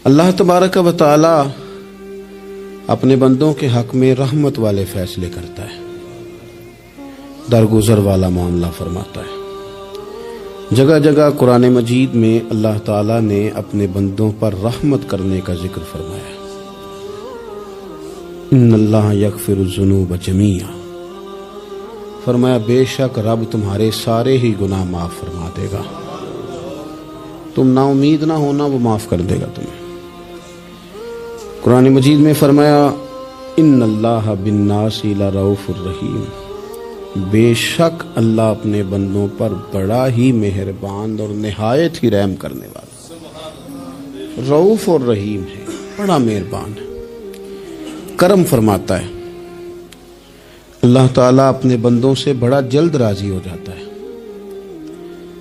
اللہ تبارک و تعالی اپنے بندوں کے حق میں رحمت والے فیصلے کرتا ہے، درگزر والا معاملہ فرماتا ہے۔ جگہ جگہ قرآن مجید میں اللہ تعالیٰ نے اپنے بندوں پر رحمت کرنے کا ذکر فرمایا۔ ان اللہ یغفر الذنوب جمیعا، فرمایا بے شک رب تمہارے سارے ہی گناہ معاف فرما دے گا، تم نا امید نہ ہونا، وہ معاف کر دے گا تمہیں۔ قرآن مجید میں فرمایا ان اللہ بالناس لرؤوف الرحیم، بے شک اللہ اپنے بندوں پر بڑا ہی مہربان اور نہایت ہی رحم کرنے والا، رؤوف اور رحیم ہے، بڑا مہربان ہے، کرم فرماتا ہے۔ اللہ تعالیٰ اپنے بندوں سے بڑا جلد راضی ہو جاتا ہے،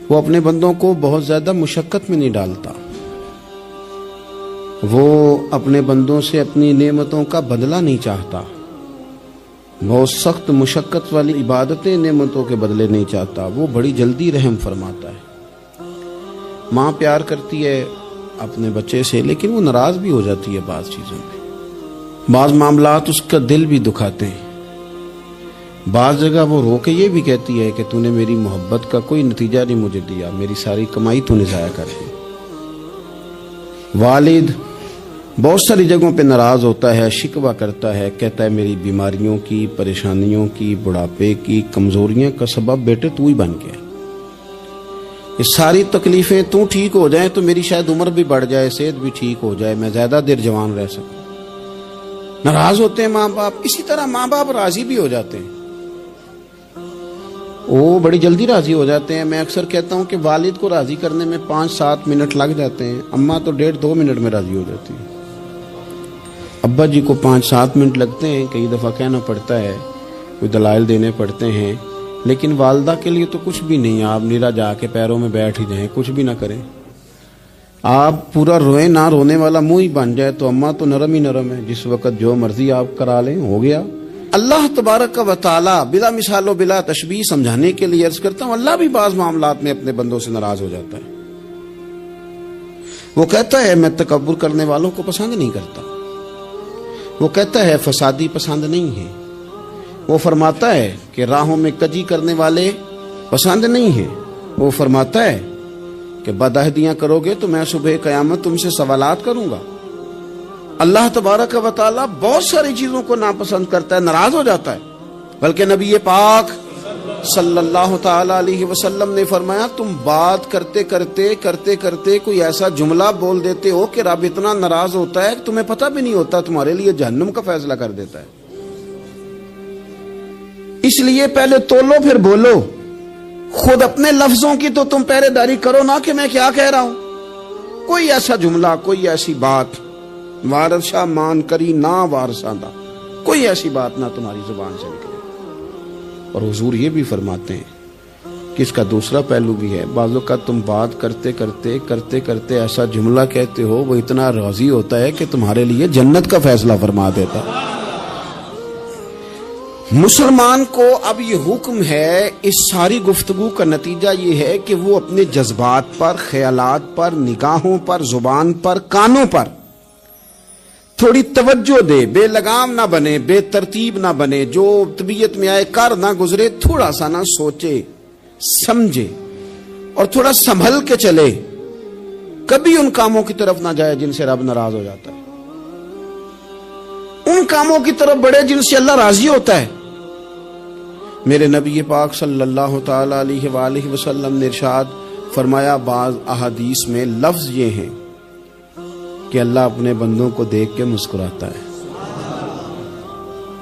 وہ اپنے بندوں کو بہت زیادہ مشقت میں نہیں ڈالتا، وہ اپنے بندوں سے اپنی نعمتوں کا بدلہ نہیں چاہتا، بہت سخت مشقت والی عبادتیں نعمتوں کے بدلے نہیں چاہتا، وہ بڑی جلدی رحم فرماتا ہے۔ ماں پیار کرتی ہے اپنے بچے سے، لیکن وہ ناراض بھی ہو جاتی ہے بعض چیزوں پہ، بعض معاملات اس کا دل بھی دکھاتے ہیں، بعض جگہ وہ رو کے یہ بھی کہتی ہے کہ تو نے میری محبت کا کوئی نتیجہ نہیں مجھے دیا، میری ساری کمائی تو نے ضائع کر دی۔ والد بہت ساری جگہوں پہ ناراض ہوتا ہے، شکوہ کرتا ہے، کہتا ہے میری بیماریوں کی، پریشانیوں کی، بڑھاپے کی، کمزوریاں کا سبب بیٹے تو ہی بن گیا، یہ ساری تکلیفیں تو ٹھیک ہو جائیں تو میری شاید عمر بھی بڑھ جائے، صحت بھی ٹھیک ہو جائے، میں زیادہ دیر جوان رہ سکوں۔ ناراض ہوتے ہیں ماں باپ، اسی طرح ماں باپ راضی بھی ہو جاتے ہیں، وہ بڑی جلدی راضی ہو جاتے ہیں۔ میں اکثر کہتا ہوں کہ والد کو راضی کرنے میں 5-7 منٹ لگ جاتے ہیں، اماں تو 1.5-2 منٹ میں راضی ہو جاتی ہے۔ ابا جی کو 5-7 منٹ لگتے ہیں، کئی دفعہ کہنا پڑتا ہے، کوئی دلائل دینے پڑتے ہیں، لیکن والدہ کے لیے تو کچھ بھی نہیں، آپ نیرا جا کے پیروں میں بیٹھ ہی جائیں، کچھ بھی نہ کریں، آپ پورا روئیں، نہ رونے والا منہ ہی بن جائے تو اماں تو نرم ہی نرم ہے، جس وقت جو مرضی آپ کرا لیں ہو گیا۔ اللہ تبارک و تعالی بلا مثال و بلا تشبیہ سمجھانے کے لیے عرض کرتا ہوں، اللہ بھی بعض معاملات میں اپنے بندوں سے ناراض ہو جاتا ہے، وہ کہتا ہے میں تکبر کرنے والوں کو پسند نہیں کرتا، وہ کہتا ہے فسادی پسند نہیں ہے، وہ فرماتا ہے کہ راہوں میں کجی کرنے والے پسند نہیں ہیں، وہ فرماتا ہے کہ بدعہدیاں کرو گے تو میں صبح قیامت تم سے سوالات کروں گا۔ اللہ تبارک و تعالیٰ بہت ساری چیزوں کو ناپسند کرتا ہے، ناراض ہو جاتا ہے، بلکہ نبی پاک صلی اللہ تعالی علیہ وسلم نے فرمایا تم بات کرتے کرتے کوئی ایسا جملہ بول دیتے ہو کہ رب اتنا ناراض ہوتا ہے کہ تمہیں پتہ بھی نہیں ہوتا، تمہارے لیے جہنم کا فیصلہ کر دیتا ہے۔ اس لیے پہلے تولو پھر بولو، خود اپنے لفظوں کی تو تم پہرے داری کرو نا کہ میں کیا کہہ رہا ہوں، کوئی ایسا جملہ، کوئی ایسی بات وارث شاہ مان کری نہ وارثاں دا، کوئی ایسی بات نہ تمہاری زبان سے نکلے۔ اور حضور یہ بھی فرماتے ہیں کہ اس کا دوسرا پہلو بھی ہے، بعض اوقات تم بات کرتے ایسا جملہ کہتے ہو وہ اتنا راضی ہوتا ہے کہ تمہارے لیے جنت کا فیصلہ فرما دیتا ہے۔ مسلمان کو اب یہ حکم ہے، اس ساری گفتگو کا نتیجہ یہ ہے کہ وہ اپنے جذبات پر، خیالات پر، نگاہوں پر، زبان پر، کانوں پر تھوڑی توجہ دے، بے لگام نہ بنے، بے ترتیب نہ بنے، جو طبیعت میں آئے کر نہ گزرے، تھوڑا سا نہ سوچے سمجھے اور تھوڑا سنبھل کے چلے، کبھی ان کاموں کی طرف نہ جائے جن سے رب ناراض ہو جاتا ہے، ان کاموں کی طرف بڑھے جن سے اللہ راضی ہوتا ہے۔ میرے نبی پاک صلی اللہ تعالی علیہ وآلہ وسلم نے ارشاد فرمایا، بعض احادیث میں لفظ یہ ہیں کہ اللہ اپنے بندوں کو دیکھ کے مسکراتا ہے،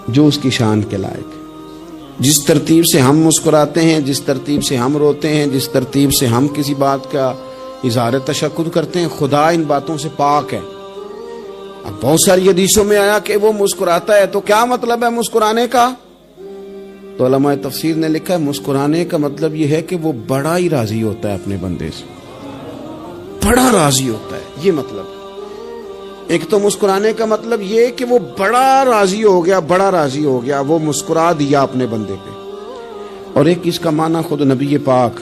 جو اس کی شان کے لائق ہے۔ جس ترتیب سے ہم مسکراتے ہیں، جس ترتیب سے ہم روتے ہیں، جس ترتیب سے ہم کسی بات کا اظہار تشکر کرتے ہیں، خدا ان باتوں سے پاک ہے۔ اب بہت ساری حدیثوں میں آیا کہ وہ مسکراتا ہے، تو کیا مطلب ہے مسکرانے کا؟ تو علماء تفسیر نے لکھا ہے مسکرانے کا مطلب یہ ہے کہ وہ بڑا ہی راضی ہوتا ہے اپنے بندے سے، بڑا راضی ہوتا ہے، یہ مطلب ہے۔ ایک تو مسکرانے کا مطلب یہ کہ وہ بڑا راضی ہو گیا، وہ مسکرا دیا اپنے بندے پہ، اور ایک اس کا معنی خود نبی پاک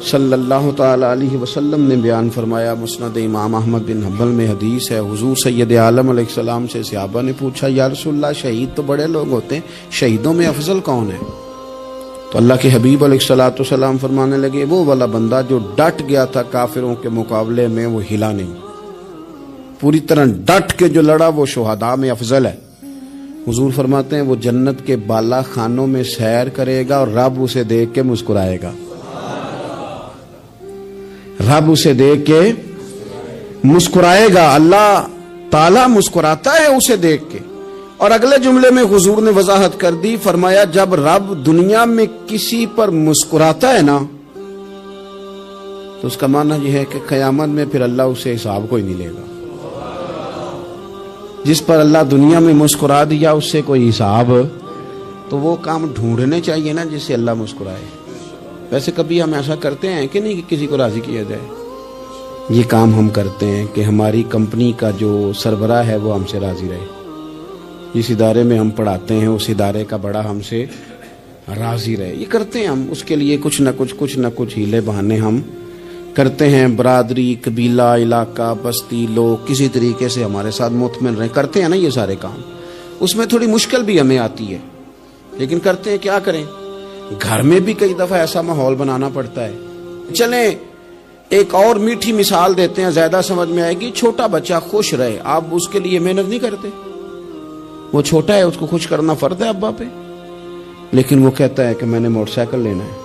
صلی اللہ تعالی علیہ وسلم نے بیان فرمایا، مسند امام احمد بن حنبل میں حدیث ہے، حضور سید عالم علیہ السلام سے صحابہ نے پوچھا یا رسول اللہ شہید تو بڑے لوگ ہوتے ہیں، شہیدوں میں افضل کون ہے؟ تو اللہ کے حبیب علیہ السلام فرمانے لگے وہ والا بندہ جو ڈٹ گیا تھا کافروں کے مقابلے میں، وہ ہلا نہیں، پوری طرح ڈٹ کے جو لڑا وہ شہداء میں افضل ہے۔ حضور فرماتے ہیں وہ جنت کے بالا خانوں میں سیر کرے گا اور رب اسے دیکھ کے مسکرائے گا، رب اسے دیکھ کے مسکرائے گا، اللہ تعالیٰ مسکراتا ہے اسے دیکھ کے۔ اور اگلے جملے میں حضور نے وضاحت کر دی، فرمایا جب رب دنیا میں کسی پر مسکراتا ہے نا تو اس کا معنی یہ ہے کہ قیامت میں پھر اللہ اسے حساب کوئی نہیں لے گا۔ جس پر اللہ دنیا میں مسکرا دیا اس سے کوئی حساب، تو وہ کام ڈھونڈنے چاہیے نا جس سے اللہ مسکرائے۔ ویسے کبھی ہم ایسا کرتے ہیں کہ نہیں کہ کسی کو راضی کیا جائے؟ یہ کام ہم کرتے ہیں کہ ہماری کمپنی کا جو سربراہ ہے وہ ہم سے راضی رہے، جس ادارے میں ہم پڑھاتے ہیں اس ادارے کا بڑا ہم سے راضی رہے، یہ کرتے ہیں ہم۔ اس کے لیے کچھ نہ کچھ ہیلے بہانے ہم کرتے ہیں، برادری، قبیلہ، علاقہ، بستی، لوگ کسی طریقے سے ہمارے ساتھ مطمئن رہیں، کرتے ہیں نا یہ سارے کام۔ اس میں تھوڑی مشکل بھی ہمیں آتی ہے لیکن کرتے ہیں، کیا کریں۔ گھر میں بھی کئی دفعہ ایسا ماحول بنانا پڑتا ہے۔ چلیں ایک اور میٹھی مثال دیتے ہیں، زیادہ سمجھ میں آئے گی۔ چھوٹا بچہ خوش رہے، آپ اس کے لیے محنت نہیں کرتے، وہ چھوٹا ہے اس کو خوش کرنا فرض ہے ابا پہ، لیکن وہ کہتا ہے کہ میں نے موٹر سائیکل لینا ہے،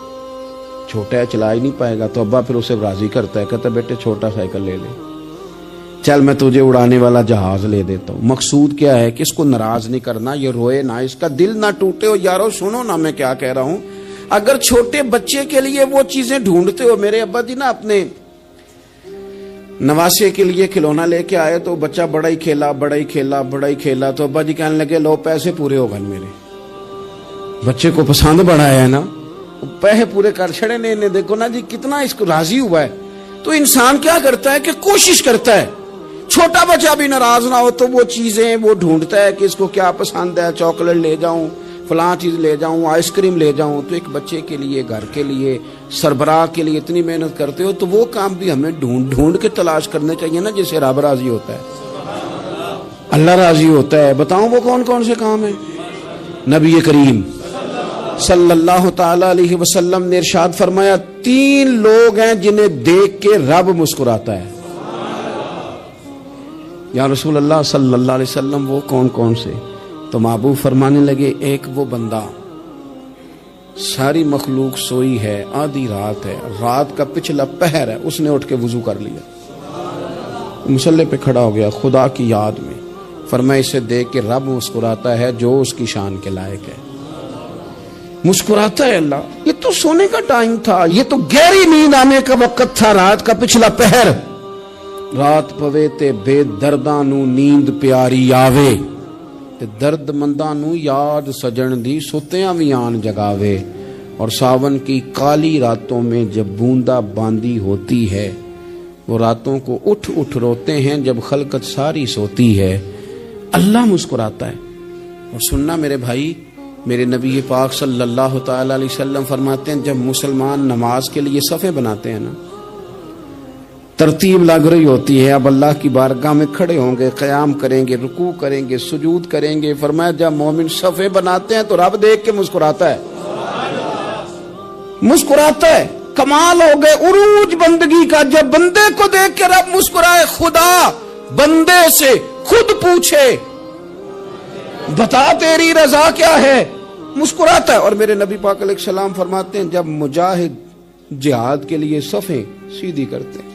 چھوٹا ہے چلا ہی نہیں پائے گا، تو ابا پھر اسے راضی کرتا ہے، کہتا ہے بیٹے چھوٹا سائیکل لے لے، چل میں تجھے اڑانے والا جہاز لے دیتا ہوں۔ مقصود کیا ہے کہ اس کو ناراض نہیں کرنا، یہ روئے نہ، اس کا دل نہ ٹوٹے۔ ہو یارو سنو نا میں کیا کہہ رہا ہوں، اگر چھوٹے بچے کے لیے وہ چیزیں ڈھونڈتے ہو، میرے ابا جی نا اپنے نواسے کے لیے کھلونا لے کے آئے تو بچہ بڑا ہی کھیلا تو ابا جی کہنے لگے لو پیسے پورے ہو گئے میرے، بچے کو پسند بڑا ہے نا، پیسے پورے کر چھڑے نے، دیکھو نا جی کتنا اس کو راضی ہوا ہے۔ تو انسان کیا کرتا ہے کہ کوشش کرتا ہے، چھوٹا بچہ بھی ناراض نہ ہو تو وہ چیزیں وہ ڈھونڈتا ہے کہ اس کو کیا پسند ہے، چاکلیٹ لے جاؤں، فلاں چیز لے جاؤں، آئس کریم لے جاؤں۔ تو ایک بچے کے لیے، گھر کے لیے، سربراہ کے لیے اتنی محنت کرتے ہو تو وہ کام بھی ہمیں ڈھونڈ کے تلاش کرنے چاہیے نا جس سے رب راضی ہوتا ہے، اللہ راضی ہوتا ہے۔ بتاؤں وہ کون کون سے کام ہیں؟ نبی کریم صلی اللہ تعالی علیہ وسلم نے ارشاد فرمایا 3 لوگ ہیں جنہیں دیکھ کے رب مسکراتا ہے۔ یا رسول اللہ صلی اللہ علیہ وسلم وہ کون کون سے؟ تو محبوب فرمانے لگے ایک وہ بندہ ساری مخلوق سوئی ہے، آدھی رات ہے، رات کا پچھلا پہر ہے، اس نے اٹھ کے وضو کر لیا، مصلی پہ کھڑا ہو گیا خدا کی یاد میں، فرمایا اسے دیکھ کے رب مسکراتا ہے جو اس کی شان کے لائق ہے، مسکراتا ہے اللہ۔ یہ تو سونے کا ٹائم تھا، یہ تو گہری نیند آنے کا وقت تھا، رات کا پچھلا پہر۔ رات پوے تے بے درداں نو نیند پیاری آوے، تے درد منداں نو یاد سجن دی ستیاں وی آن جگاوے، اور ساون کی کالی راتوں میں جب بوندا باندی ہوتی ہے، وہ راتوں کو اٹھ روتے ہیں جب خلقت ساری سوتی ہے، اللہ مسکراتا ہے۔ اور سننا میرے بھائی، میرے نبی پاک صلی اللہ تعالی علیہ وسلم فرماتے ہیں جب مسلمان نماز کے لیے صفیں بناتے ہیں نا، ترتیب لگ رہی ہوتی ہے، اب اللہ کی بارگاہ میں کھڑے ہوں گے، قیام کریں گے، رکوع کریں گے، سجود کریں گے، فرمایا جب مومن صفیں بناتے ہیں تو رب دیکھ کے مسکراتا ہے، مسکراتا ہے۔ کمال ہو گئے عروج بندگی کا، جب بندے کو دیکھ کے رب مسکرائے، خدا بندے سے خود پوچھے بتا تیری رضا کیا ہے، مسکراتا ہے۔ اور میرے نبی پاک علیہ السلام فرماتے ہیں جب مجاہد جہاد کے لیے صفیں سیدھی کرتے ہیں،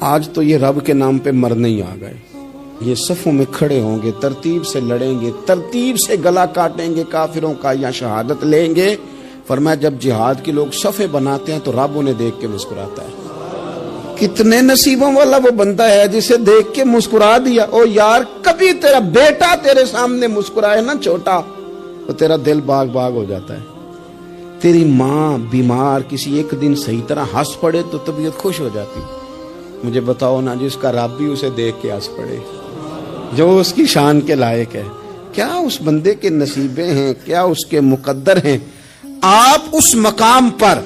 آج تو یہ رب کے نام پہ مرنے ہی آ گئے، یہ صفوں میں کھڑے ہوں گے، ترتیب سے لڑیں گے، ترتیب سے گلا کاٹیں گے کافروں کا یا شہادت لیں گے۔ فرمایا جب جہاد کے لوگ صفیں بناتے ہیں تو رب انہیں دیکھ کے مسکراتا ہے۔ کتنے نصیبوں والا وہ بندہ ہے جسے دیکھ کے مسکرا دیا۔ او یار کبھی تیرا بیٹا تیرے سامنے مسکرائے نا چھوٹا تو تیرا دل باغ باغ ہو جاتا ہے۔ تیری ماں بیمار کسی ایک دن صحیح طرح ہنس پڑے تو طبیعت خوش ہو جاتی۔ مجھے بتاؤ نا جس کا رب بھی اسے دیکھ کے ہنس پڑے، جو اس کی شان کے لائق ہے، کیا اس بندے کے نصیبے ہیں، کیا اس کے مقدر ہیں۔ آپ اس مقام پر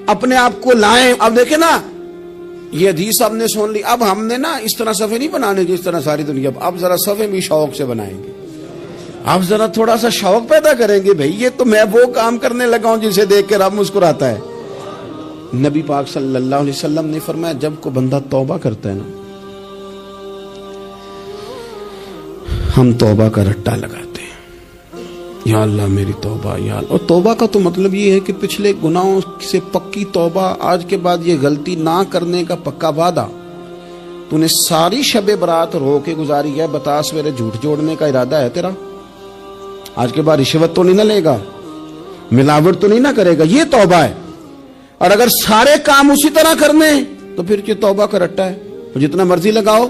اپنے آپ کو لائیں. اب دیکھیں نا, یہ حدیث آپ نے سن لی, اب ہم نے نا اس طرح صفحے نہیں بنانے جس طرح ساری دنیا, اب ذرا صفحے بھی شوق سے بنائیں گے. اب ذرا تھوڑا سا شوق پیدا کریں گے, بھئی یہ تو میں وہ کام کرنے لگا ہوں جسے دیکھ کے رب مسکراتا ہے. نبی پاک صلی اللہ علیہ وسلم نے فرمایا جب کو بندہ توبہ کرتا ہے نا, ہم توبہ کا رٹا لگاتے ہیں, یا اللہ میری توبہ, یا اللہ. اور توبہ کا تو مطلب یہ ہے کہ پچھلے گناہوں سے پکی توبہ, آج کے بعد یہ غلطی نہ کرنے کا پکا وعدہ. تو نے ساری شب برات رو کے گزاری ہے, بتا سویرے جھوٹ جوڑنے کا ارادہ ہے تیرا, آج کے بعد رشوت تو نہیں نہ لے گا, ملاوٹ تو نہیں نہ کرے گا, یہ توبہ ہے. اور اگر سارے کام اسی طرح کرنے تو پھر یہ توبہ کا رٹا ہے, تو جتنا مرضی لگاؤ.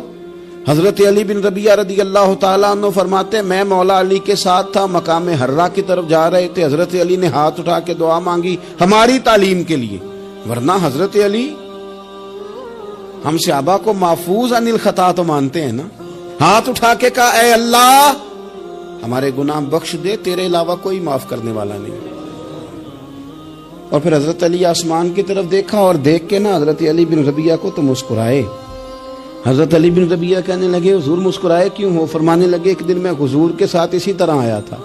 حضرت علی بن ربیعہ رضی اللہ تعالیٰ عنہ فرماتے ہیں میں مولا علی کے ساتھ تھا, مقام حرہ کی طرف جا رہے تھے, حضرت علی نے ہاتھ اٹھا کے دعا مانگی ہماری تعلیم کے لیے, ورنہ حضرت علی ہم صحابہ کو محفوظ عن الخطا تو مانتے ہیں نا. ہاتھ اٹھا کے کہا اے اللہ ہمارے گناہ بخش دے, تیرے علاوہ کوئی معاف کرنے والا نہیں. اور پھر حضرت علی آسمان کی طرف دیکھا اور دیکھ کے نا حضرت علی بن ربیعہ کو تو مسکرائے. حضرت علی بن ربیعہ کہنے لگے حضور مسکرائے کیوں ہو؟ فرمانے لگے ایک دن میں حضور کے ساتھ اسی طرح آیا تھا,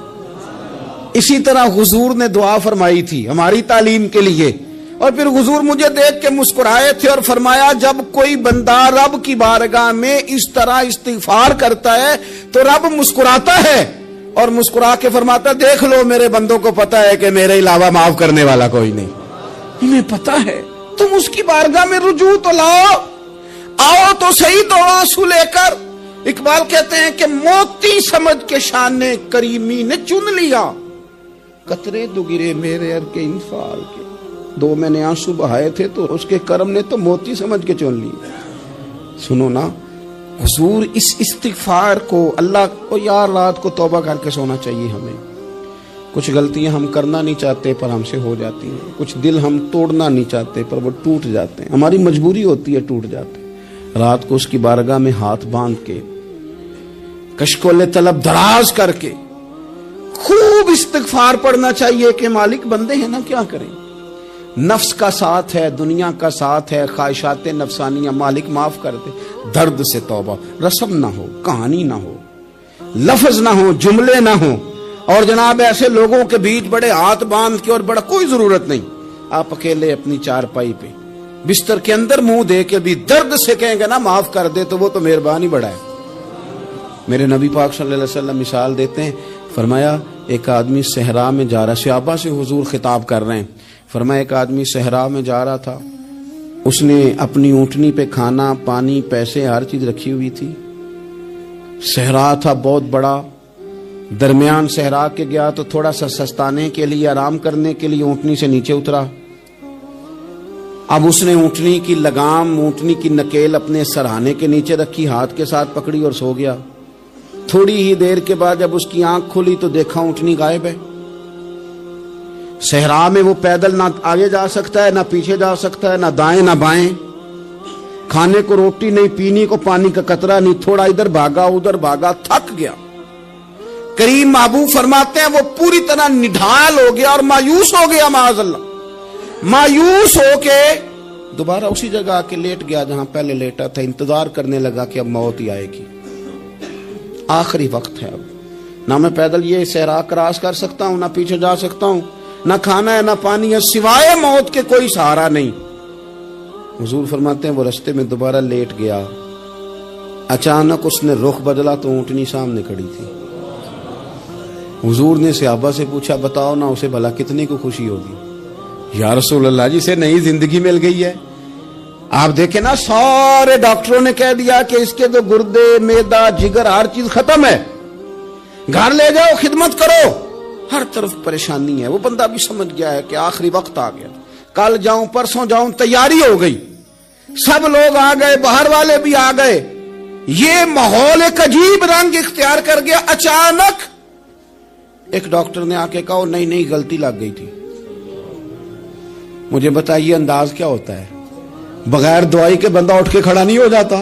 اسی طرح حضور نے دعا فرمائی تھی ہماری تعلیم کے لیے, اور پھر حضور مجھے دیکھ کے مسکرائے تھے اور فرمایا جب کوئی بندہ رب کی بارگاہ میں اس طرح استغفار کرتا ہے تو رب مسکراتا ہے, اور مسکرا کے فرماتا دیکھ لو میرے بندوں کو پتا ہے کہ میرے علاوہ معاف کرنے والا کوئی نہیں, انہیں پتا ہے, تم اس کی بارگاہ میں رجوع تو لاؤ, آؤ تو صحیح تو آنسو لے کر. اقبال کہتے ہیں کہ موتی سمجھ کے شان کریمی نے چن لیا, قطرے دو گرے میرے ار کے انفال کے, دو میں نے آنسو بہائے تھے تو اس کے کرم نے تو موتی سمجھ کے چن لی. سنو نا, حضور اس استغفار کو اللہ کو یار رات کو توبہ کر کے سونا چاہیے ہمیں. کچھ غلطیاں ہم کرنا نہیں چاہتے پر ہم سے ہو جاتی ہیں, کچھ دل ہم توڑنا نہیں چاہتے پر وہ ٹوٹ جاتے ہیں, ہماری مجبوری ہوتی ہے ٹوٹ جاتے ہیں. رات کو اس کی بارگاہ میں ہاتھ باندھ کے کشکول طلب دراز کر کے خوب استغفار پڑھنا چاہیے کہ مالک بندے ہیں نا کیا کریں, نفس کا ساتھ ہے, دنیا کا ساتھ ہے, خواہشات نفسانیہ, مالک معاف کر دے. درد سے توبہ, رسم نہ ہو, کہانی نہ ہو, لفظ نہ ہو, جملے نہ ہو, اور جناب ایسے لوگوں کے بیچ بڑے ہاتھ باندھ کے اور بڑا کوئی ضرورت نہیں. آپ اکیلے اپنی چارپائی پہ بستر کے اندر منہ دے کے بھی درد سے کہیں گے نا معاف کر دے تو وہ تو مہربانی بڑا ہے. میرے نبی پاک صلی اللہ علیہ وسلم مثال دیتے ہیں, فرمایا ایک آدمی صحرا میں جا رہا, صحابہ سے حضور خطاب کر رہے ہیں, فرمایا ایک آدمی صحرا میں جا رہا تھا, اس نے اپنی اونٹنی پہ کھانا پانی پیسے ہر چیز رکھی ہوئی تھی. صحرا تھا بہت بڑا, درمیان صحرا کے گیا تو تھوڑا سا سستانے کے لیے آرام کرنے کے لیے اونٹنی سے نیچے اترا. اب اس نے اونٹنی کی لگام, اونٹنی کی نکیل اپنے سرہانے کے نیچے رکھی, ہاتھ کے ساتھ پکڑی اور سو گیا. تھوڑی ہی دیر کے بعد جب اس کی آنکھ کھلی تو دیکھا اونٹنی غائب ہے. صحرا میں وہ پیدل نہ آگے جا سکتا ہے, نہ پیچھے جا سکتا ہے, نہ دائیں نہ بائیں, کھانے کو روٹی نہیں, پینے کو پانی کا قطرہ نہیں, تھوڑا ادھر بھاگا ادھر بھاگا, تھک گیا. کریم محبوب فرماتے ہیں وہ پوری طرح نڈھال ہو گیا اور مایوس ہو گیا, معاذ اللہ, مایوس ہو کے دوبارہ اسی جگہ آ کے لیٹ گیا جہاں پہلے لیٹا تھا. انتظار کرنے لگا کہ اب موت ہی آئے گی, آخری وقت ہے, اب نہ میں پیدل یہ صحرا کراس کر سکتا ہوں, نہ پیچھے جا سکتا ہوں, نہ کھانا ہے نہ پانی ہے, سوائے موت کے کوئی سہارا نہیں. حضور فرماتے ہیں وہ رستے میں دوبارہ لیٹ گیا. اچانک اس نے رخ بدلا تو اونٹنی سامنے کھڑی تھی. حضور نے صحابہ سے پوچھا بتاؤ نا اسے بھلا کتنے کو خوشی ہوگی؟ یا رسول اللہ جسے نئی زندگی مل گئی ہے. آپ دیکھیں نا سارے ڈاکٹروں نے کہہ دیا کہ اس کے تو گردے معدہ جگر ہر چیز ختم ہے, گھر لے جاؤ خدمت کرو, ہر طرف پریشانی ہے. وہ بندہ بھی سمجھ گیا ہے کہ آخری وقت آ گیا, کل جاؤں پرسوں جاؤں, تیاری ہو گئی, سب لوگ آ گئے, باہر والے بھی آ گئے, یہ ماحول ایک عجیب رنگ اختیار کر گیا. اچانک ایک ڈاکٹر نے آ کے کہا نہیں غلطی لگ گئی تھی. مجھے بتائیے انداز کیا ہوتا ہے؟ بغیر دوائی کے بندہ اٹھ کے کھڑا نہیں ہو جاتا.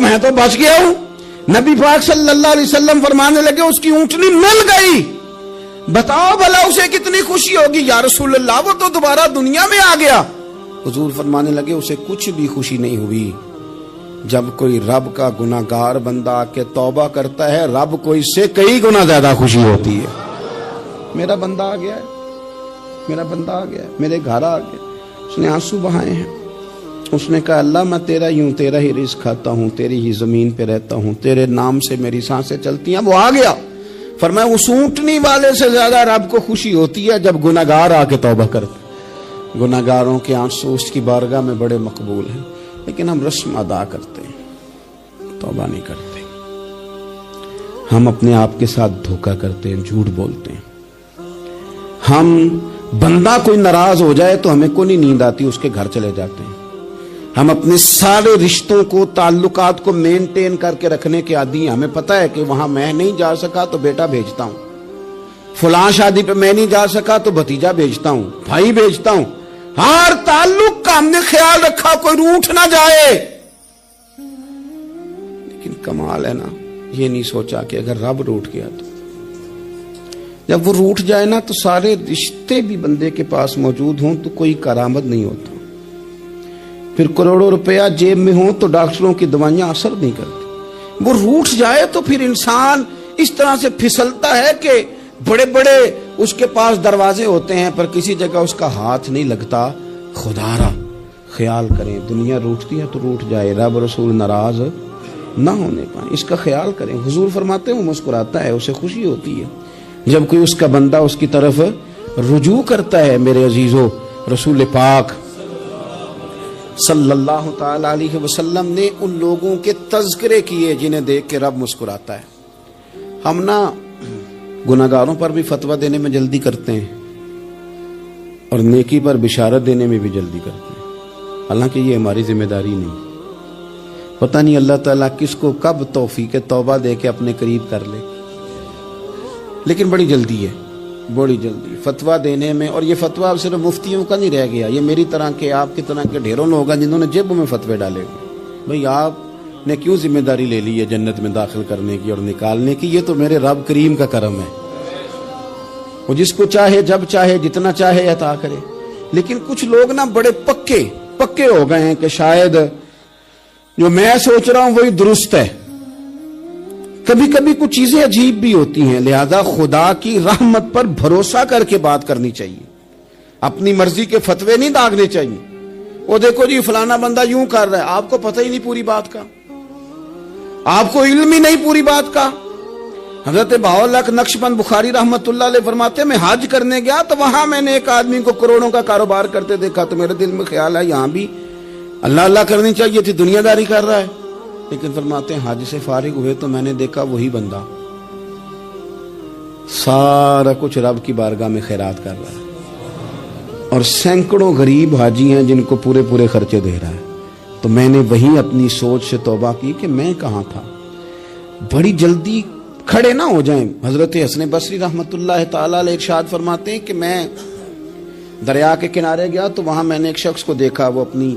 میں تو بچ گیا ہوں. نبی پاک صلی اللہ علیہ وسلم فرمانے لگے اس کی اونٹنی مل گئی, بتاؤ بھلا اسے کتنی خوشی ہوگی. یا رسول اللہ وہ تو دوبارہ دنیا میں آ گیا. حضور فرمانے لگے اسے کچھ بھی خوشی نہیں ہوئی جب کوئی رب کا گناہگار بندہ آ کے توبہ کرتا ہے، رب کو اس سے کئی گنا زیادہ خوشی ہوتی ہے۔ میرا بندہ آ گیا ہے، میرا بندہ آ گیا ہے، میرے گھر آ گیا۔ اس نے آنسو بہائے ہیں، اس نے کہا اللہ میں تیرا ہی ہوں، تیرا ہی رزق کھاتا ہوں، تیری ہی زمین پہ رہتا ہوں، تیرے نام سے میری سانسیں چلتی ہیں۔ وہ آ گیا، فرمایا اس اونٹنی والے سے زیادہ رب کو خوشی ہوتی ہے جب گناہگار آ کے توبہ کرتے۔ گناہگاروں کے آنسو اس کی بارگاہ میں بڑے مقبول ہیں، لیکن ہم رسم ادا کرتے ہیں، توبہ نہیں کرتے۔ ہم اپنے آپ کے ساتھ دھوکہ کرتے ہیں، جھوٹ بولتے ہیں۔ ہم بندہ کوئی ناراض ہو جائے تو ہمیں کو نہیں نیند آتی، اس کے گھر چلے جاتے ہیں۔ ہم اپنے سارے رشتوں کو، تعلقات کو مینٹین کر کے رکھنے کے عادی ہیں۔ ہمیں پتہ ہے کہ وہاں میں نہیں جا سکا تو بیٹا بھیجتا ہوں، فلاں شادی پہ میں نہیں جا سکا تو بھتیجا بھیجتا ہوں، بھائی بھیجتا ہوں۔ ہر تعلق کا ہم نے خیال رکھا کوئی روٹھ نہ جائے، لیکن کمال ہے نا، یہ نہیں سوچا کہ اگر رب روٹھ گیا تو جب وہ روٹھ جائے نا تو سارے رشتے بھی بندے کے پاس موجود ہوں تو کوئی کارآمد نہیں ہوتا، پھر کروڑوں روپیہ جیب میں ہوں تو ڈاکٹروں کی دوائیاں اثر نہیں کرتی۔ وہ روٹھ جائے تو پھر انسان اس طرح سے پھسلتا ہے کہ بڑے بڑے اس کے پاس دروازے ہوتے ہیں پر کسی جگہ اس کا ہاتھ نہیں لگتا۔ خدا را خیال کریں، دنیا روٹتی ہے تو روٹھ جائے، رب رسول ناراض نہ ہونے پائیں، اس کا خیال کریں۔ حضور فرماتے ہیں وہ مسکراتا ہے، اسے خوشی ہوتی ہے جب کوئی اس کا بندہ اس کی طرف رجوع کرتا ہے۔ میرے عزیزو، رسول پاک صلی اللہ تعالی علیہ وسلم نے ان لوگوں کے تذکرے کیے جنہیں دیکھ کے رب مسکراتا ہے۔ ہم نا گناہگاروں پر بھی فتویٰ دینے میں جلدی کرتے ہیں اور نیکی پر بشارت دینے میں بھی جلدی کرتے ہیں، حالانکہ یہ ہماری ذمہ داری نہیں۔ پتہ نہیں اللہ تعالیٰ کس کو کب توفیق توبہ دے کے اپنے قریب کر لے، لیکن بڑی جلدی ہے، بڑی جلدی فتویٰ دینے میں۔ اور یہ فتویٰ اب صرف مفتیوں کا نہیں رہ گیا، یہ میری طرح کے، آپ کی طرح کے ڈھیروں لوگ ہیں جنہوں نے جیبوں میں فتوے ڈالے ہوئے۔ بھئی آپ نے کیوں ذمہ داری لے لی ہے جنت میں داخل کرنے کی اور نکالنے کی؟ یہ تو میرے رب کریم کا کرم ہے، وہ جس کو چاہے جب چاہے جتنا چاہے عطا کرے۔ لیکن کچھ لوگ نا بڑے پکے ہو گئے ہیں کہ شاید جو میں سوچ رہا ہوں وہی درست ہے۔ کبھی کبھی کچھ چیزیں عجیب بھی ہوتی ہیں، لہذا خدا کی رحمت پر بھروسہ کر کے بات کرنی چاہیے، اپنی مرضی کے فتوے نہیں داغنے چاہیے۔ وہ دیکھو جی فلانا بندہ یوں کر رہا ہے، آپ کو پتہ ہی نہیں پوری بات کا، آپ کو علم ہی نہیں پوری بات کا۔ حضرت بہاءاللہ نقشبند بخاری رحمت اللہ علیہ فرماتے ہیں میں حج کرنے گیا تو وہاں میں نے ایک آدمی کو کروڑوں کا کاروبار کرتے دیکھا تو میرے دل میں خیال ہے یہاں بھی اللہ اللہ کرنی چاہیے تھی، دنیا داری کر رہا ہے۔ لیکن فرماتے ہیں حج سے فارغ ہوئے تو میں نے دیکھا وہی بندہ سارا کچھ رب کی بارگاہ میں خیرات کر رہا ہے، اور سینکڑوں غریب حاجی ہیں جن کو پورے خرچے دے رہا ہے۔ تو میں نے وہی اپنی سوچ سے توبہ کی کہ میں کہاں تھا۔ بڑی جلدی کھڑے نہ ہو جائیں۔ حضرت حسن بصری رحمت اللہ تعالی علیہ ارشاد فرماتے ہیں کہ میں دریا کے کنارے گیا تو وہاں میں نے ایک شخص کو دیکھا، وہ اپنی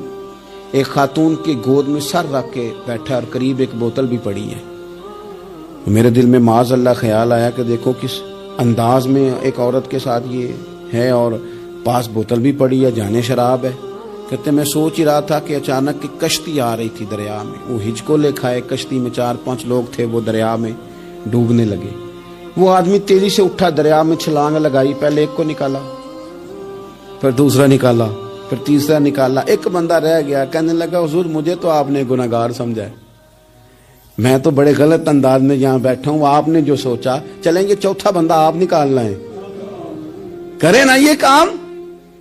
ایک خاتون کی گود میں سر رکھ کے بیٹھا اور قریب ایک بوتل بھی پڑی ہے۔ میرے دل میں معاذ اللہ خیال آیا کہ دیکھو کس انداز میں ایک عورت کے ساتھ یہ ہے اور پاس بوتل بھی پڑی ہے، جانے شراب ہے۔ کہتے میں سوچ ہی رہا تھا کہ اچانک ایک کشتی آ رہی تھی دریا میں، وہ ہچکو لے کھائے، کشتی میں 4-5 لوگ تھے، وہ دریا میں ڈوبنے لگے۔ وہ آدمی تیزی سے اٹھا، دریا میں چھلانگ لگائی، پہلے ایک کو نکالا، پھر دوسرا نکالا، پھر تیسرا نکالا، ایک بندہ رہ گیا۔ کہنے لگا حضور مجھے تو آپ نے گناہگار سمجھا ہے، میں تو بڑے غلط انداز میں یہاں بیٹھا ہوں، آپ نے جو سوچا چلیں گے چوتھا بندہ آپ نکالنا ہے، کرے نا یہ کام،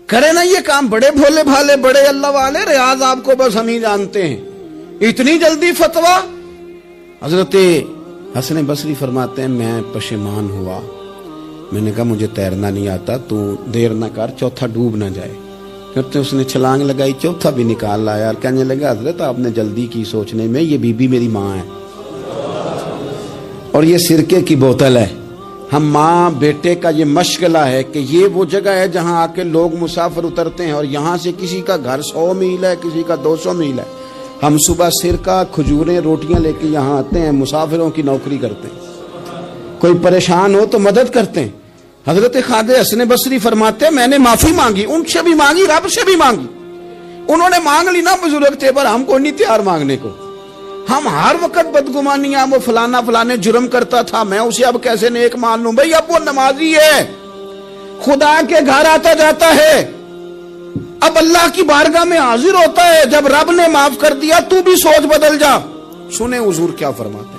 کرے نا یہ کام۔ بڑے بھولے بھالے، بڑے اللہ والے، ریاض آپ کو بس ہم ہی جانتے ہیں، اتنی جلدی فتویٰ۔ حضرت حسن بصری فرماتے ہیں میں پشیمان ہوا، میں نے کہا مجھے تیرنا نہیں آتا، تو دیر نہ کر، چوتھا ڈوب نہ جائے۔ کہتے اس نے چھلانگ لگائی، چوتھا بھی نکال لایا اور کہنے لگا حضرت آپ نے جلدی کی سوچنے میں، یہ بی بی میری ماں ہے اور یہ سرکے کی بوتل ہے۔ ہم ماں بیٹے کا یہ مشغلہ ہے کہ یہ وہ جگہ ہے جہاں آ کے لوگ مسافر اترتے ہیں، اور یہاں سے کسی کا گھر 100 میل ہے، کسی کا 200 میل ہے۔ ہم صبح سرکہ، کھجوریں، روٹیاں لے کے یہاں آتے ہیں، مسافروں کی نوکری کرتے ہیں، کوئی پریشان ہو تو مدد کرتے ہیں۔ حضرت خواجہ حسن بصری فرماتے ہیں میں نے معافی مانگی، ان سے بھی مانگی، رب سے بھی مانگی، انہوں نے مانگ لی نا بزرگ تھے پر ہم کو نہیں تیار مانگنے کو. ہم ہر وقت بدگمانیاں وہ فلانا فلانے جرم کرتا تھا میں اسے اب کیسے نیک مان لوں. بھئی اب وہ نمازی ہے, خدا کے گھر آتا جاتا ہے, اب اللہ کی بارگاہ میں حاضر ہوتا ہے. جب رب نے معاف کر دیا تو بھی سوچ بدل جا. سنیں حضور کیا فرماتے ہیں.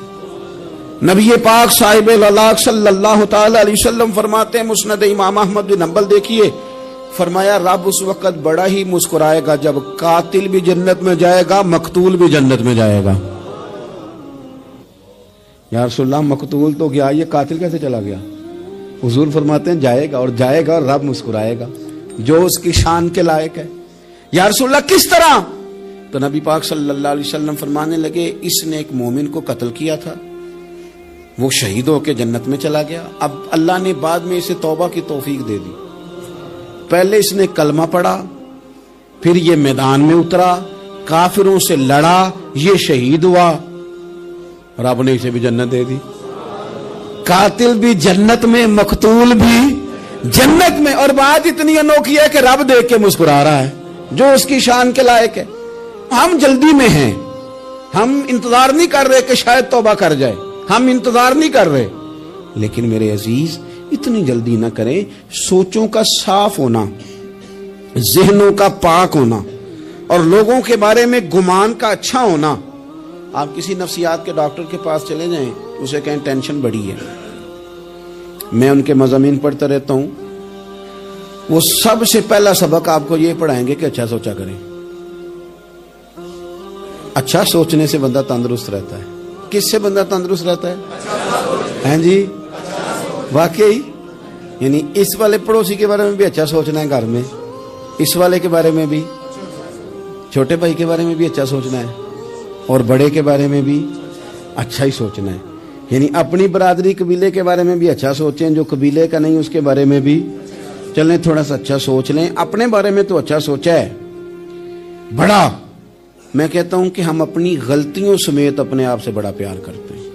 نبی پاک صاحب اللہ صلی اللہ تعالی علیہ وسلم فرماتے ہیں, مسند امام احمد بن حنبل دیکھیے, فرمایا رب اس وقت بڑا ہی مسکرائے گا جب قاتل بھی جنت میں جائے گا, مقتول بھی جنت میں جائے گا. یا رسول اللہ مقتول تو گیا, یہ قاتل کیسے چلا گیا؟ حضور فرماتے ہیں جائے گا, اور جائے گا اور رب مسکرائے گا جو اس کی شان کے لائق ہے. یا رسول اللہ کس طرح؟ تو نبی پاک صلی اللہ علیہ وسلم فرمانے لگے اس نے ایک مومن کو قتل کیا تھا, وہ شہید ہو کے جنت میں چلا گیا. اب اللہ نے بعد میں اسے توبہ کی توفیق دے دی. پہلے اس نے کلمہ پڑھا, پھر یہ میدان میں اترا, کافروں سے لڑا, یہ شہید ہوا, رب نے اسے بھی جنت دے دی. قاتل بھی جنت میں, مقتول بھی جنت میں. اور بات اتنی انوکھی ہے کہ رب دیکھ کے مسکرا رہا ہے جو اس کی شان کے لائق ہے. ہم جلدی میں ہیں, ہم انتظار نہیں کر رہے کہ شاید توبہ کر جائے, ہم انتظار نہیں کر رہے. لیکن میرے عزیز اتنی جلدی نہ کریں. سوچوں کا صاف ہونا, ذہنوں کا پاک ہونا, اور لوگوں کے بارے میں گمان کا اچھا ہونا. آپ کسی نفسیات کے ڈاکٹر کے پاس چلے جائیں, اسے کہیں ٹینشن بڑی ہے. میں ان کے مضامین پڑھتا رہتا ہوں, وہ سب سے پہلا سبق آپ کو یہ پڑھائیں گے کہ اچھا سوچا کریں. اچھا سوچنے سے بندہ تندرست رہتا ہے. کس سے بندہ تندرست رہتا ہے؟ ہیں جی واقعی. یعنی اس والے پڑوسی کے بارے میں بھی اچھا سوچنا ہے گھر میں, اس والے کے بارے میں بھی, چھوٹے بھائی کے بارے میں بھی اچھا سوچنا ہے, اور بڑے کے بارے میں بھی اچھا ہی سوچنا ہے. یعنی اپنی برادری قبیلے کے بارے میں بھی اچھا سوچیں, جو قبیلے کا نہیں اس کے بارے میں بھی چلیں تھوڑا سا اچھا سوچ لیں. اپنے بارے میں تو اچھا سوچا ہے بڑا. میں کہتا ہوں کہ ہم اپنی غلطیوں سمیت اپنے آپ سے بڑا پیار کرتے ہیں,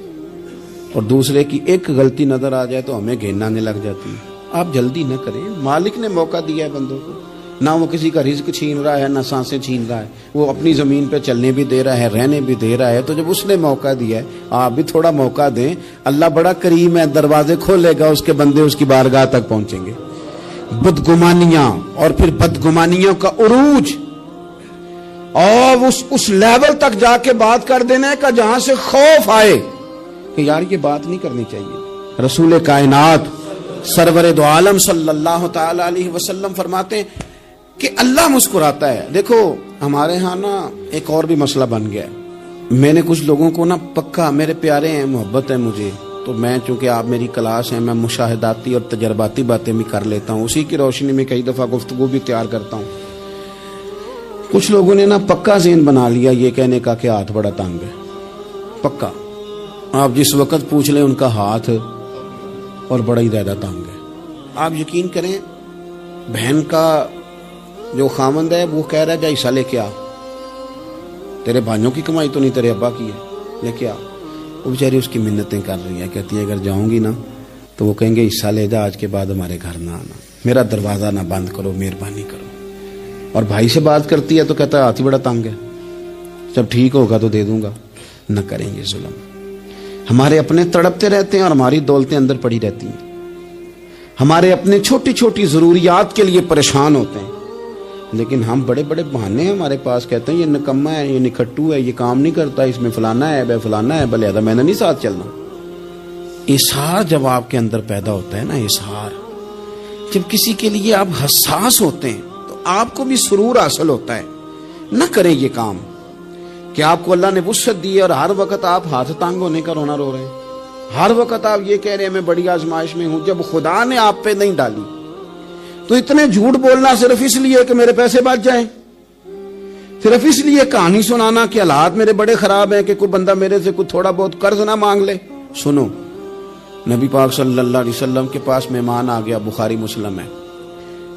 اور دوسرے کی ایک غلطی نظر آ جائے تو ہمیں گھن آنے لگ جاتی ہے. آپ جلدی نہ کریں, مالک نے موقع دیا ہے بندوں کو, نہ وہ کسی کا رزق چھین رہا ہے, نہ سانسیں چھین رہا ہے, وہ اپنی زمین پہ چلنے بھی دے رہا ہے, رہنے بھی دے رہا ہے. تو جب اس نے موقع دیا ہے آپ بھی تھوڑا موقع دیں. اللہ بڑا کریم ہے, دروازے کھولے گا, اس کے بندے اس کی بارگاہ تک پہنچیں گے. بدگمانیاں اور پھر بدگمانیوں کا عروج, اور اس لیول تک جا کے بات کر دینے کا جہاں سے خوف آئے کہ یار یہ بات نہیں کرنی چاہیے. رسول کائنات سرور دو عالم صلی اللہ تعالی علیہ وسلم فرماتے ہیں کہ اللہ مسکراتا ہے. دیکھو ہمارے ہاں نا ایک اور بھی مسئلہ بن گیا ہے. میں نے کچھ لوگوں کو نا پکا, میرے پیارے ہیں, محبت ہے مجھے, تو میں چونکہ آپ میری کلاس ہیں, میں مشاہداتی اور تجرباتی باتیں بھی کر لیتا ہوں, اسی کی روشنی میں کئی دفعہ گفتگو بھی تیار کرتا ہوں. کچھ لوگوں نے نا پکا ذہن بنا لیا یہ کہنے کا کہ ہاتھ بڑا تنگ ہے. پکا آپ جس وقت پوچھ لیں ان کا ہاتھ اور بڑا ہی زیادہ تنگ ہے. آپ یقین کریں بہن کا جو خامند ہے وہ کہہ رہا ہے جا حصہ لے کے آ, تیرے بھائیوں کی کمائی تو نہیں تیرے ابا کی ہے, لے کے آ. وہ بیچاری اس کی منتیں کر رہی ہے, کہتی ہے اگر جاؤں گی نا تو وہ کہیں گے حصہ لے جا, آج کے بعد ہمارے گھر نہ آنا, میرا دروازہ نہ بند کرو, مہربانی کرو. اور بھائی سے بات کرتی ہے تو کہتا ہے ہاتھ ہی بڑا تنگ ہے, جب ٹھیک ہوگا تو دے دوں گا. نہ کریں یہ ظلم. ہمارے اپنے تڑپتے رہتے ہیں اور ہماری دولتیں اندر پڑی رہتی ہیں. ہمارے اپنے چھوٹی چھوٹی ضروریات کے لیے پریشان ہوتے ہیں, لیکن ہم بڑے بڑے بہانے ہیں ہمارے پاس. کہتے ہیں یہ نکما ہے, یہ نکھٹو ہے, یہ کام نہیں کرتا, اس میں فلانا ہے, بے فلانا ہے, بلے میں نے نہیں ساتھ چلنا. اظہار جب آپ کے اندر پیدا ہوتا ہے نا, اظہار جب کسی کے لیے آپ حساس ہوتے ہیں تو آپ کو بھی سرور حاصل ہوتا ہے. نہ کریں یہ کام کہ آپ کو اللہ نے وسعت دی ہے اور ہر وقت آپ ہاتھ تانگ ہونے کا رونا رو رہے ہیں, ہر وقت آپ یہ کہہ رہے ہیں میں بڑی آزمائش میں ہوں, جب خدا نے آپ پہ نہیں ڈالی. تو اتنے جھوٹ بولنا صرف اس لیے کہ میرے پیسے بچ جائیں, صرف اس لیے کہانی سنانا کہ حالات میرے بڑے خراب ہیں کہ کوئی بندہ میرے سے کوئی تھوڑا بہت قرض نہ مانگ لے. سنو, نبی پاک صلی اللہ علیہ وسلم کے پاس مہمان آ گیا, بخاری مسلم ہے.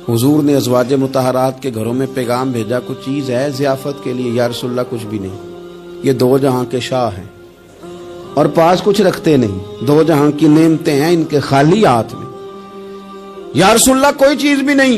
حضور نے ازواج مطہرات کے گھروں میں پیغام بھیجا, کچھ چیز ہے ضیافت کے لیے. یا رسول اللہ کچھ بھی نہیں, یہ دو جہاں کے شاہ ہیں اور پاس کچھ رکھتے نہیں, دو جہاں کی نعمتیں ہیں ان کے خالی ہاتھ میں. یا رسول اللہ کوئی چیز بھی نہیں.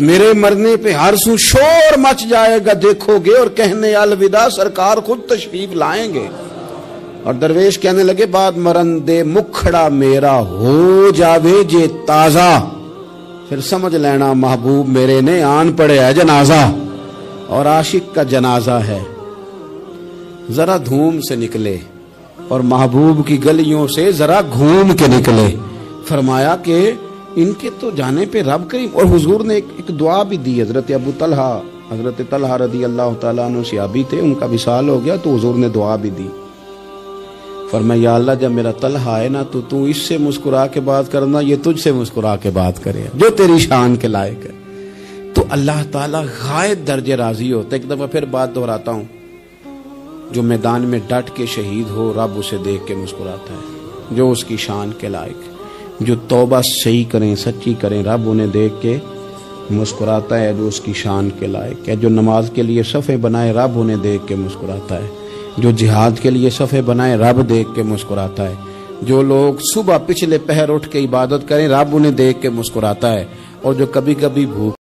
میرے مرنے پہ ہر سو شور مچ جائے گا دیکھو گے، اور کہنے الوداع سرکار خود تشریف لائیں گے۔ اور درویش کہنے لگے بعد مرندے مکھڑا میرا ہو جاوے جے تازہ، پھر سمجھ لینا محبوب میرے نے آن پڑے ہے جنازہ۔ اور عاشق کا جنازہ ہے، ذرا دھوم سے نکلے اور محبوب کی گلیوں سے ذرا گھوم کے نکلے۔ فرمایا کہ ان کے تو جانے پہ رب کریم، اور حضور نے ایک دعا بھی دی۔ حضرت طلحہ رضی اللہ تعالیٰ عنہ صحابی تھے، ان کا وصال ہو گیا تو حضور نے دعا بھی دی۔ فرمایا یا اللہ جب میرا طلحہ آئے نا تو اس سے مسکرا کے بات کرنا، یہ تجھ سے مسکرا کے بات کرے جو تیری شان کے لائق ہے۔ تو اللہ تعالیٰ غائب درجے راضی ہوتا ہے۔ ایک دفعہ پھر بات دہراتا ہوں، جو میدان میں ڈٹ کے شہید ہو رب اسے دیکھ کے مسکراتا ہے جو اس کی شان کے لائق ہے۔ جو توبہ صحیح کریں سچی کریں رب انہیں دیکھ کے مسکراتا ہے جو اس کی شان کے لائق ہے۔ جو نماز کے لیے صفیں بنائے رب انہیں دیکھ کے مسکراتا ہے۔ جو جہاد کے لیے صفیں بنائے رب دیکھ کے مسکراتا ہے۔ جو لوگ صبح پچھلے پہر اٹھ کے عبادت کریں رب انہیں دیکھ کے مسکراتا ہے۔ اور جو کبھی کبھی بھوک